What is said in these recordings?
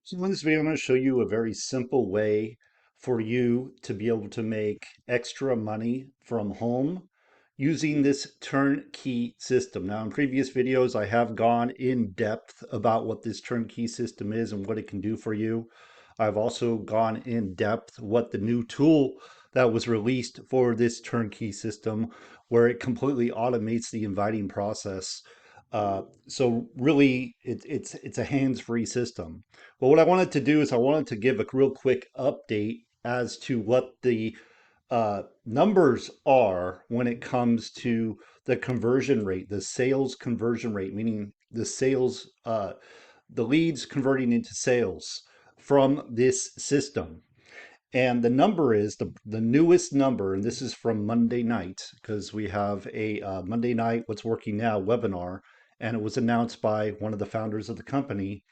So in this video, I'm going to show you a very simple way for you to be able to make extra money from home using this turnkey system. Now, in previous videos, I have gone in depth about what this turnkey system is and what it can do for you. I've also gone in depth what the new tool that was released for this turnkey system, where it completely automates the inviting process. So really, it's a hands-free system. But what I wanted to do is I wanted to give a real quick update as to what the numbers are when it comes to the conversion rate, the sales conversion rate, meaning the leads converting into sales from this system. And the number is the newest number, and this is from Monday night, because we have a Monday night What's Working Now webinar, and it was announced by one of the founders of the company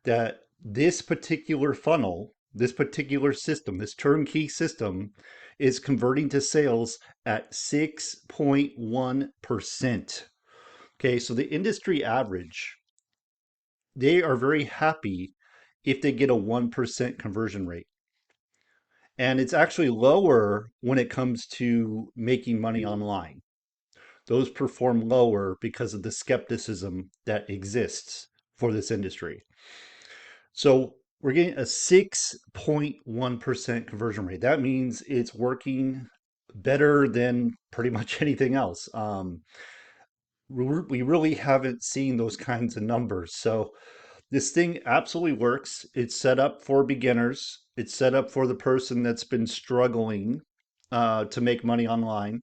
that this particular funnel, this particular system, this turnkey system is converting to sales at 6.1%. Okay, so the industry average, they are very happy if they get a 1% conversion rate. And it's actually lower when it comes to making money online. Those perform lower because of the skepticism that exists for this industry. So we're getting a 6.1% conversion rate. That means it's working better than pretty much anything else. We really haven't seen those kinds of numbers. So this thing absolutely works. It's set up for beginners. It's set up for the person that's been struggling to make money online.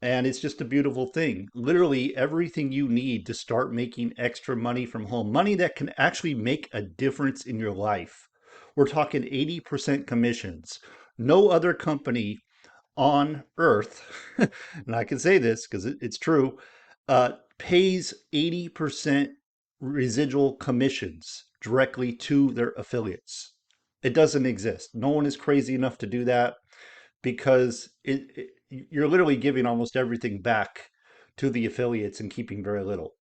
And it's just a beautiful thing. Literally everything you need to start making extra money from home, money that can actually make a difference in your life. We're talking 80% commissions. No other company on earth, and I can say this because it's true, pays 80% residual commissions directly to their affiliates. It doesn't exist. No one is crazy enough to do that because you're literally giving almost everything back to the affiliates and keeping very little.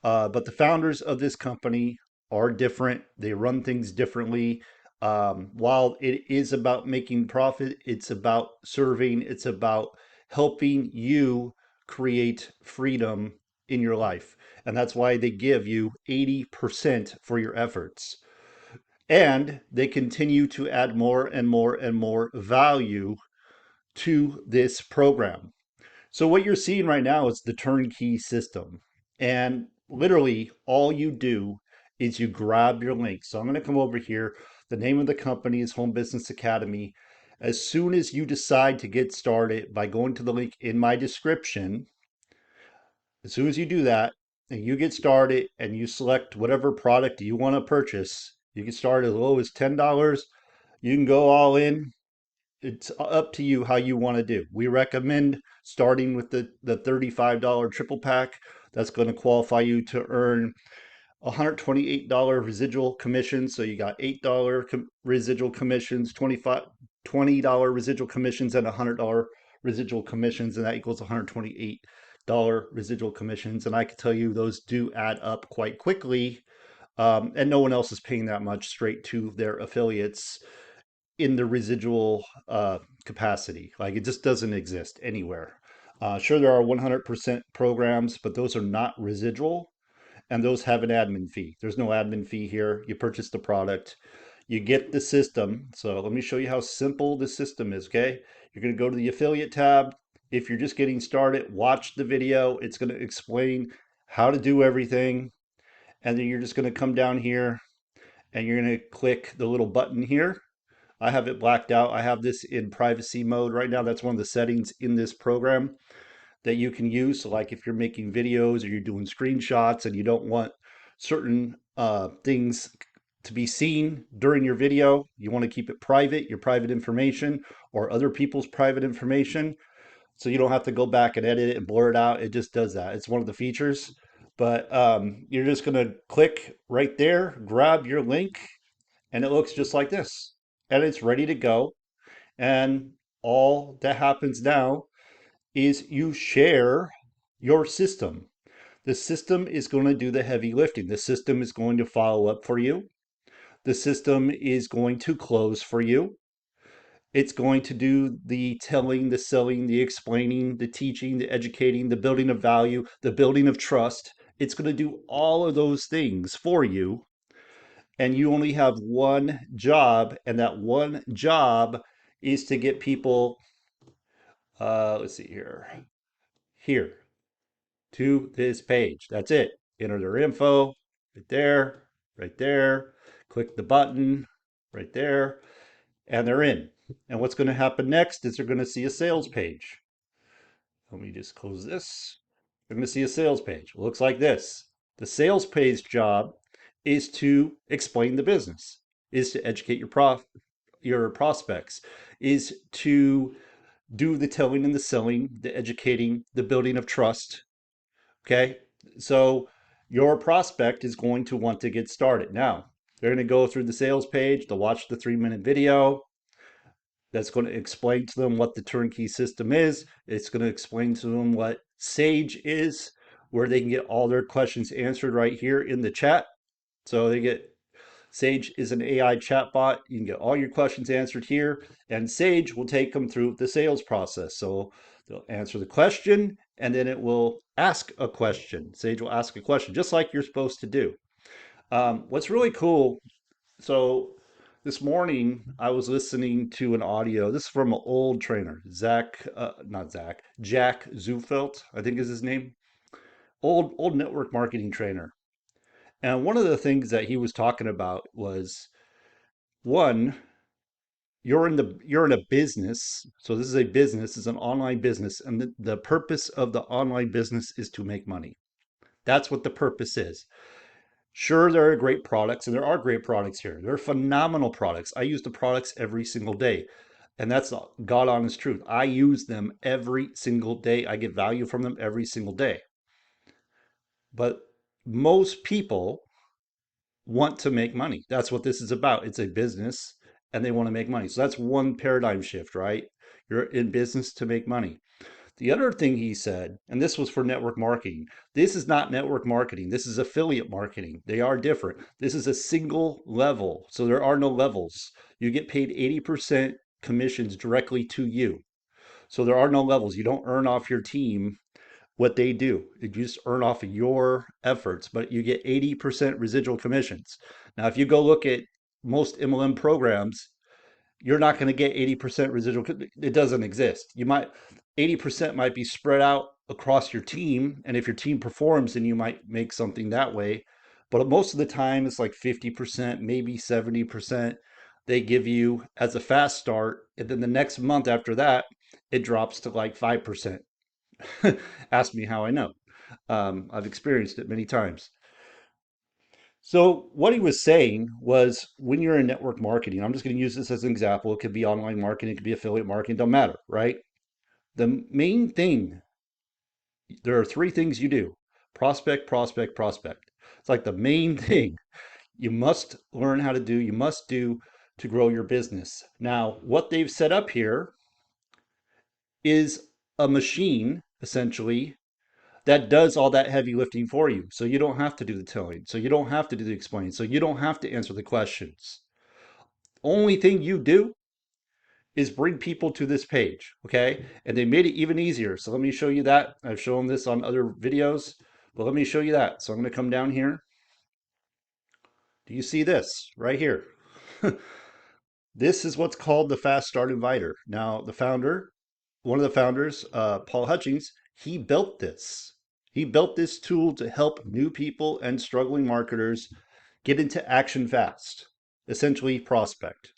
But the founders of this company are different. They run things differently. While it is about making profit, it's about serving, it's about helping you create freedom in your life. And that's why they give you 80% for your efforts. And they continue to add more and more and more value to this program. So what you're seeing right now is the turnkey system. And literally all you do is you grab your link. So I'm going to come over here. The name of the company is Home Business Academy. As soon as you decide to get started by going to the link in my description, as soon as you do that and you get started and you select whatever product you want to purchase, you can start as low as $10. You can go all in. It's up to you how you want to do. We recommend starting with the $35 triple pack. That's going to qualify you to earn $128 residual commissions. So you got $8 residual commissions, $20 residual commissions, and $100 residual commissions, and that equals $128 residual commissions. And I can tell you those do add up quite quickly. And no one else is paying that much straight to their affiliates in the residual capacity. Like it just doesn't exist anywhere. Sure, there are 100% programs, but those are not residual and those have an admin fee. There's no admin fee here. You purchase the product, you get the system. So let me show you how simple the system is, okay? You're going to go to the affiliate tab. If you're just getting started, watch the video. It's going to explain how to do everything. And then you're just going to come down here and you're going to click the little button here. I have it blacked out. I have this in privacy mode right now. That's one of the settings in this program that you can use. So like if you're making videos or you're doing screenshots and you don't want certain things to be seen during your video, you want to keep it private, your private information or other people's private information. So you don't have to go back and edit it and blur it out. It just does that. It's one of the features. But you're just going to click right there, grab your link, and it looks just like this. And it's ready to go. And all that happens now is you share your system. The system is going to do the heavy lifting. The system is going to follow up for you. The system is going to close for you. It's going to do the telling, the selling, the explaining, the teaching, the educating, the building of value, the building of trust. It's going to do all of those things for you. And you only have one job, and that one job is to get people, let's see here to this page. That's it. Enter their info right there, right there. Click the button right there, and they're in. And what's going to happen next is they're going to see a sales page. Let me just close this. They're going to see a sales page. It looks like this. The sales page job is to explain the business, is to educate your prospects, is to do the telling and the selling, the educating, the building of trust. Okay. So your prospect is going to want to get started. Now, they're going to go through the sales page, they'll watch the 3-minute video. That's going to explain to them what the turnkey system is. It's going to explain to them what Sage is, where they can get all their questions answered right here in the chat. So they get Sage is an AI chatbot. You can get all your questions answered here, and Sage will take them through the sales process. So they'll answer the question, and then it will ask a question. Sage will ask a question, just like you're supposed to do. What's really cool, so this morning I was listening to an audio. This is from an old trainer, not Zach, Jack Zufelt, I think is his name. Old network marketing trainer. And one of the things that he was talking about was one, you're in a business. So this is a business, it's an online business, and the purpose of the online business is to make money. That's what the purpose is. Sure, there are great products, and there are great products here. They're phenomenal products. I use the products every single day. And that's the God honest truth. I use them every single day. I get value from them every single day. But most people want to make money. That's what this is about. It's a business and they want to make money. So that's one paradigm shift, right? You're in business to make money. The other thing he said, and this was for network marketing, this is not network marketing. This is affiliate marketing. They are different. This is a single level. So there are no levels. You get paid 80% commissions directly to you. So there are no levels. You don't earn off your team what they do. You just earn off of your efforts, but you get 80% residual commissions. Now, if you go look at most MLM programs, you're not going to get 80% residual. It doesn't exist. 80% might be spread out across your team. And if your team performs, then you might make something that way. But most of the time, it's like 50%, maybe 70% they give you as a fast start. And then the next month after that, it drops to like 5%. Ask me how I know. I've experienced it many times. So what he was saying was when you're in network marketing, I'm just going to use this as an example. It could be online marketing, it could be affiliate marketing, don't matter, right? The main thing, there are 3 things you do: prospect, prospect, prospect. It's like the main thing you must learn how to do, you must do to grow your business. Now, what they've set up here is a machine, essentially, that does all that heavy lifting for you. So you don't have to do the telling. So you don't have to do the explaining. So you don't have to answer the questions. Only thing you do is bring people to this page, okay? And they made it even easier. So let me show you that. I've shown this on other videos, but let me show you that. So I'm going to come down here. Do you see this right here? This is what's called the Fast Start Inviter. Now, one of the founders, Paul Hutchings, he built this. He built this tool to help new people and struggling marketers get into action fast, essentially prospect.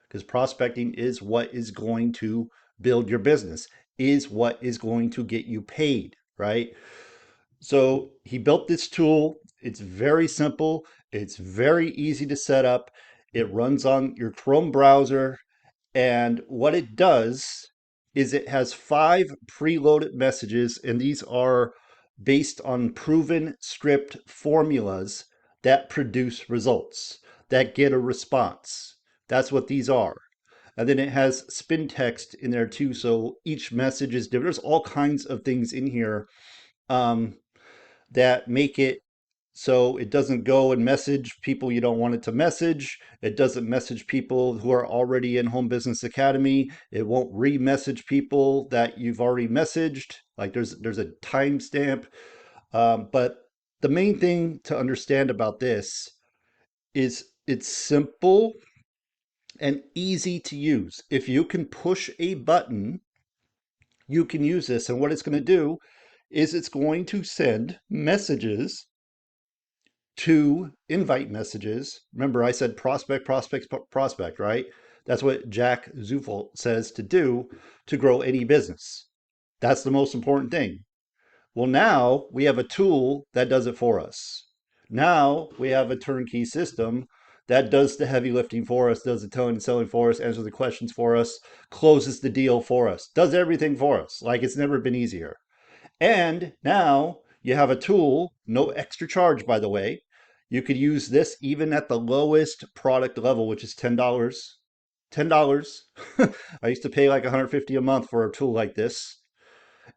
Because prospecting is what is going to build your business, is what is going to get you paid, right? So he built this tool. It's very simple. It's very easy to set up. It runs on your Chrome browser. And what it does is it has 5 preloaded messages, and these are based on proven script formulas that produce results, that get a response. That's what these are. And then it has spin text in there too. So each message is different. There's all kinds of things in here um, that make it So it doesn't go and message people you don't want it to message. It doesn't message people who are already in Home Business Academy. It won't re-message people that you've already messaged. Like there's a timestamp. But the main thing to understand about this is it's simple and easy to use. If you can push a button, you can use this. And what it's going to do is it's going to send messages to invite messages. Remember, I said prospect, prospect, prospect, right? That's what Jack Zufel says to do to grow any business. That's the most important thing. Well, now we have a tool that does it for us. Now we have a turnkey system that does the heavy lifting for us, does the telling and selling for us, answers the questions for us, closes the deal for us, does everything for us. Like it's never been easier. And now you have a tool, no extra charge, by the way. You could use this even at the lowest product level, which is $10. $10. I used to pay like 150 a month for a tool like this,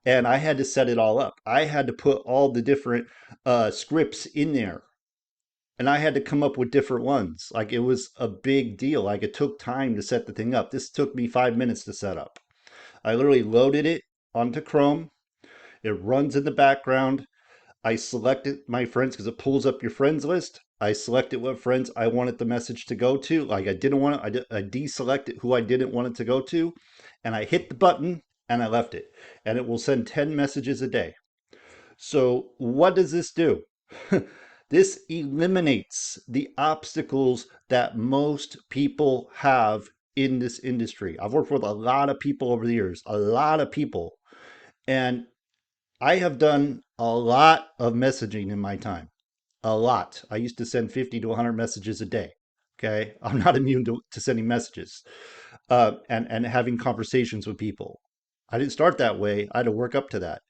and I had to set it all up. I had to put all the different scripts in there, and I had to come up with different ones. Like it was a big deal. Like it took time to set the thing up. This took me 5 minutes to set up. I literally loaded it onto Chrome. It runs in the background. I selected my friends because it pulls up your friends list. I selected what friends I wanted the message to go to. Like I didn't want it, I deselected who I didn't want it to go to, and I hit the button and I left it. And it will send 10 messages a day. So, what does this do? This eliminates the obstacles that most people have in this industry. I've worked with a lot of people over the years, a lot of people. And I have done a lot of messaging in my time. A lot. I used to send 50 to 100 messages a day. Okay. I'm not immune to sending messages and having conversations with people. I didn't start that way. I had to work up to that.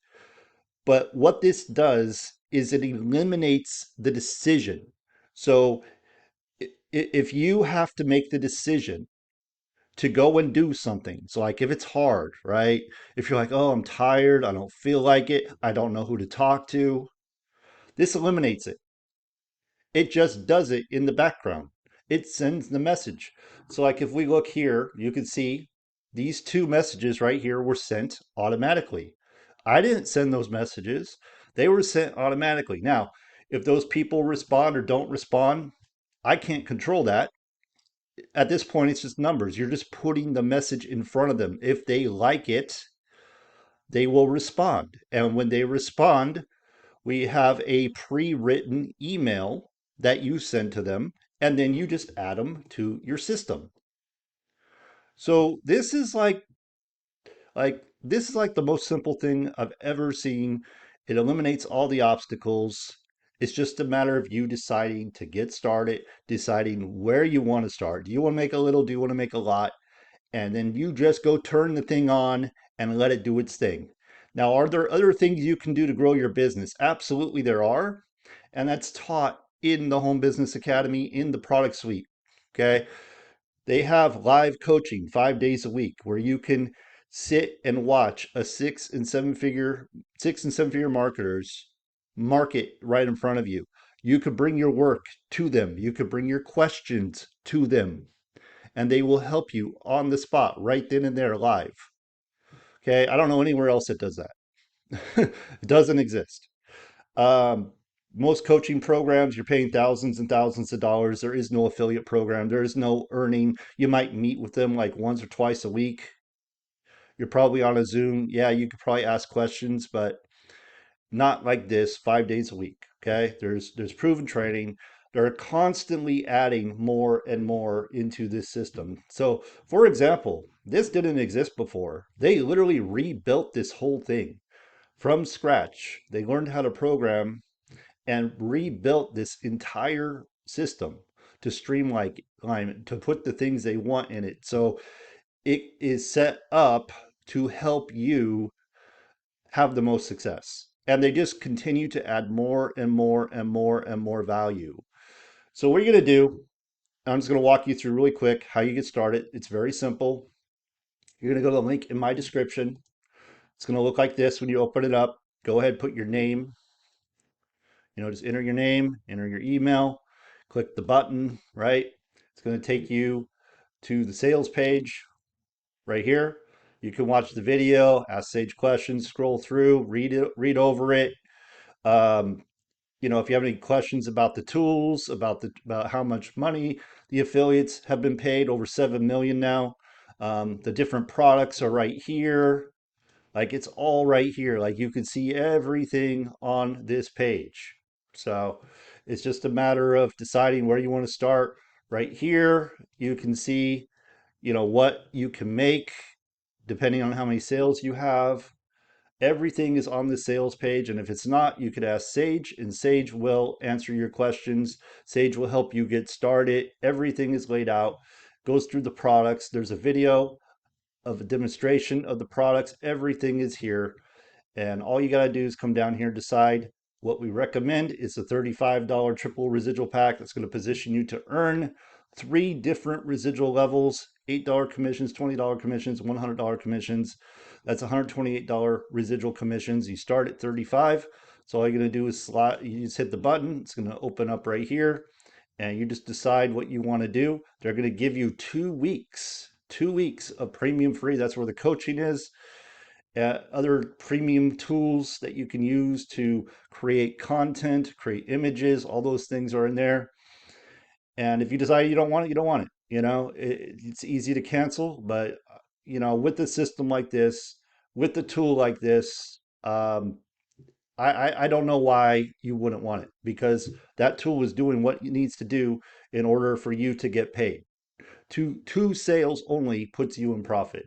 But what this does is it eliminates the decision. So if you have to make the decision to go and do something, so like if it's hard, right? If you're like, oh, I'm tired, I don't feel like it, I don't know who to talk to, this eliminates it. It just does it in the background. It sends the message. So like if we look here, you can see these two messages right here were sent automatically. I didn't send those messages. They were sent automatically. Now, if those people respond or don't respond, I can't control that. At this point, it's just numbers. You're just putting the message in front of them. If they like it, they will respond. And when they respond, we have a pre-written email that you send to them, and then you just add them to your system. So this is like the most simple thing I've ever seen. It eliminates all the obstacles. It's just a matter of you deciding to get started, deciding where you want to start. Do you want to make a little? Do you want to make a lot? And then you just go turn the thing on and let it do its thing. Now, are there other things you can do to grow your business? Absolutely, there are. And that's taught in the Home Business Academy in the product suite. Okay. They have live coaching 5 days a week where you can sit and watch a six and seven figure marketers market right in front of you. You could bring your work to them. You could bring your questions to them, and they will help you on the spot right then and there live. Okay. I don't know anywhere else that does that. It doesn't exist. Um, Most coaching programs, you're paying thousands and thousands of dollars. There is no affiliate program. There is no earning. You might meet with them like once or twice a week. You're probably on a Zoom. Yeah, you could probably ask questions, but not like this 5 days a week. Okay. There's proven training. They're constantly adding more and more into this system. So, for example, this didn't exist before. They literally rebuilt this whole thing from scratch. They learned how to program and rebuilt this entire system to streamline it, to put the things they want in it. So it is set up to help you have the most success. And they just continue to add more and more and more and more value. So what you're going to do, I'm just going to walk you through really quick how you get started. It's very simple. You're going to go to the link in my description. It's going to look like this when you open it up. Go ahead, put your name, Just enter your name, enter your email, click the button, right? It's going to take you to the sales page right here. You can watch the video, ask Sage questions, scroll through, read it, read over it. Um, if you have any questions about the tools, about how much money the affiliates have been paid, over 7 million now. The different products are right here. Like it's all right here. Like you can see everything on this page. So it's just a matter of deciding where you want to start. Right here, you can see, what you can make depending on how many sales you have. Everything is on the sales page. And if it's not, you could ask Sage, and Sage will answer your questions. Sage will help you get started. Everything is laid out, goes through the products. There's a video of a demonstration of the products. Everything is here. And all you got to do is come down here, decide what we recommend is a $35 triple residual pack that's going to position you to earn 3 different residual levels: $8 commissions, $20 commissions, $100 commissions. That's $128 residual commissions. You start at 35. So all you're going to do is you just hit the button. It's going to open up right here, and you just decide what you want to do. They're going to give you 2 weeks of premium free. That's where the coaching is. Other premium tools that you can use to create content, create images, all those things are in there. And if you decide you don't want it, you don't want it. It's easy to cancel, but with a system like this, with the tool like this, I don't know why you wouldn't want it, because that tool is doing what it needs to do in order for you to get paid. Two sales only puts you in profit.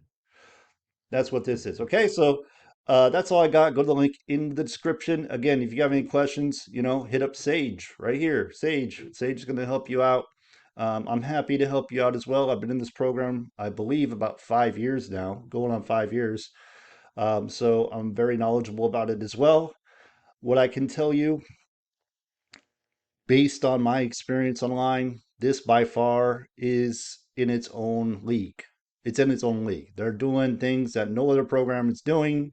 That's what this is. Okay, so that's all I got. Go to the link in the description. Again, if you have any questions, hit up Sage right here. Sage is going to help you out. I'm happy to help you out as well. I've been in this program, I believe, about 5 years now, going on 5 years. So I'm very knowledgeable about it as well. What I can tell you, based on my experience online, this by far is in its own league. It's in its own league. They're doing things that no other program is doing.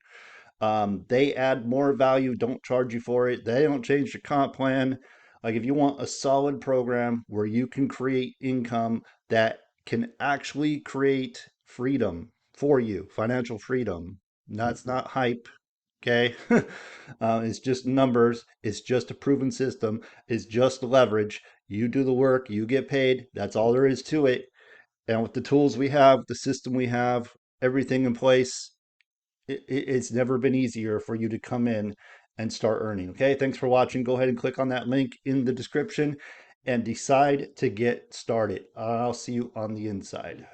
They add more value, don't charge you for it. They don't change the comp plan. Like if you want a solid program where you can create income that can actually create freedom for you, financial freedom, that's not hype. Okay. It's just numbers. It's just a proven system. It's just leverage. You do the work, you get paid. That's all there is to it. And with the tools we have, the system we have, everything in place, it's never been easier for you to come in and start earning. Okay, thanks for watching. Go ahead and click on that link in the description and decide to get started. I'll see you on the inside.